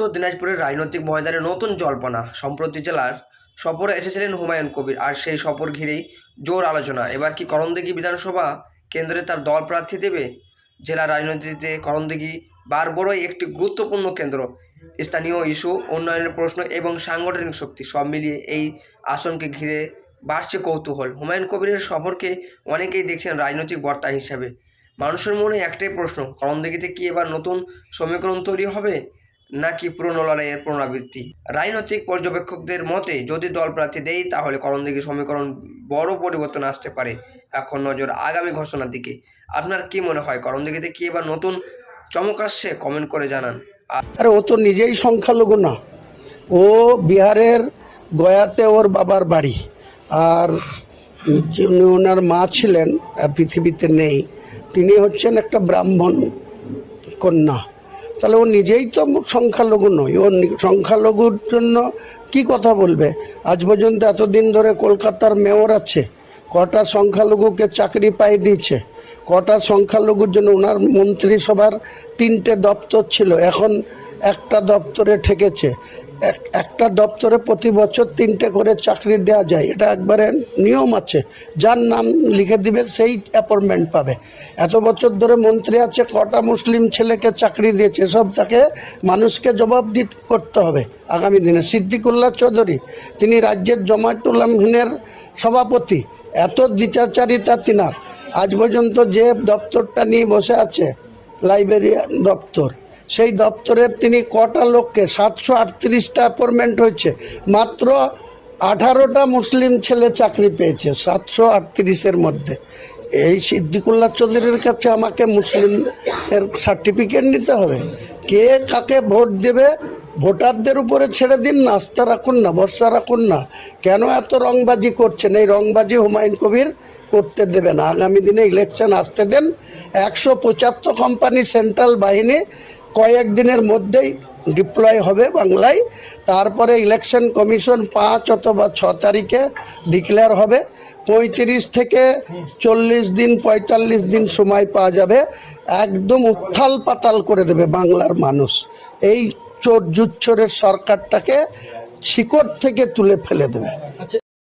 উত্তর দিনাজপুরের রাজনৈতিক ময়দানে নতুন জল্পনা। সম্প্রতি জেলার সফরে এসেছিলেন হুমায়ুন কবির, আর সেই সফর ঘিরেই জোর আলোচনা। এবার কি করণদিঘি বিধানসভা কেন্দ্রে তার দল প্রার্থী দেবে? জেলার রাজনীতিতে করণদিঘি বারবারই একটি গুরুত্বপূর্ণ কেন্দ্র। স্থানীয় ইস্যু, উন্নয়নের প্রশ্ন এবং সাংগঠনিক শক্তি সব মিলিয়ে এই আসনকে ঘিরে বাড়ছে কৌতূহল। হুমায়ুন কবিরের সফরকে অনেকেই দেখছেন রাজনৈতিক বার্তা হিসাবে। মানুষের মনে একটাই প্রশ্ন, করণদিঘিতে কি এবার নতুন সমীকরণ তৈরি হবে, নাকি পুরনো লড়াইয়ের পুনরাবৃত্তি? রাজনৈতিক পর্যবেক্ষকদের মতে, যদি দল প্রার্থী দেয় তাহলে করণদিঘি সমীকরণ বড় পরিবর্তন আসতে পারে। এখন নজর আগামী ঘোষণার দিকে। আপনার কি মনে হয়, করণদিঘিতে কি এবার নতুন চমক আসছে? কমেন্ট করে জানান। আরে ও তো নিজেই সংখ্যালঘু না, ও বিহারের গয়াতে ওর বাবার বাড়ি, আর যিনি ওনার মা ছিলেন পৃথিবীতে নেই, তিনি হচ্ছেন একটা ব্রাহ্মণ কন্যা। তাহলে ও নিজেই তো সংখ্যালঘু নয়, ও সংখ্যালঘুর জন্য কি কথা বলবে? আজ পর্যন্ত এতদিন ধরে কলকাতার মেয়র আছে, কটা সংখ্যালঘুকে চাকরি পাই দিয়েছে, কটা সংখ্যালঘুর জন্য ওনার মন্ত্রিসভার 3টে দপ্তর ছিল, এখন একটা দপ্তরে ঠেকেছে। একটা দপ্তরে প্রতি বছর 3টে করে চাকরি দেওয়া যায়, এটা একবারে নিয়ম আছে। যার নাম লিখে দিবে সেই অ্যাপয়েন্টমেন্ট পাবে। এত বছর ধরে মন্ত্রী আছে, কটা মুসলিম ছেলেকে চাকরি দিয়েছে, সব তাকে মানুষকে জবাবদিহি করতে হবে আগামী দিনে। সিদ্দিকুল্লাহ চৌধুরী, তিনি রাজ্যের জামায়াতুল উলামার সভাপতি, এত দ্বিচারিতা তিনার। আজ পর্যন্ত যে দপ্তরটা নিয়ে বসে আছে, লাইব্রেরিয়ান দপ্তর, সেই দপ্তরের তিনি কটা লোককে 738টা অ্যাপয়েন্টমেন্ট হয়েছে, মাত্র 18টা মুসলিম ছেলে চাকরি পেয়েছে 738-এর মধ্যে। এই সিদ্দিকুল্লাহ চৌধুরীর কাছে আমাকে মুসলিমের সার্টিফিকেট নিতে হবে? কে কাকে ভোট দেবে ভোটারদের উপরে ছেড়ে দিন না, আস্থা রাখুন না, ভরসা রাখুন না। কেন এত রংবাজি করছেন? এই রংবাজি হুমায়ুন কবির করতে দেবে না। আগামী দিনে ইলেকশন আসতে দেন। 175 কোম্পানি সেন্ট্রাল বাহিনী কয়েকদিনের মধ্যেই ডিপ্লয় হবে বাংলায়। তারপরে ইলেকশন কমিশন 5 অথবা 6 তারিখে ডিক্লেয়ার হবে। 35 থেকে 40 দিন 45 দিন সময় পাওয়া যাবে, একদম উত্থাল পাতাল করে দেবে বাংলার মানুষ। এই চোর জুচ্চোরের সরকারটাকে শিকড় থেকে তুলে ফেলে দেবে। আচ্ছা,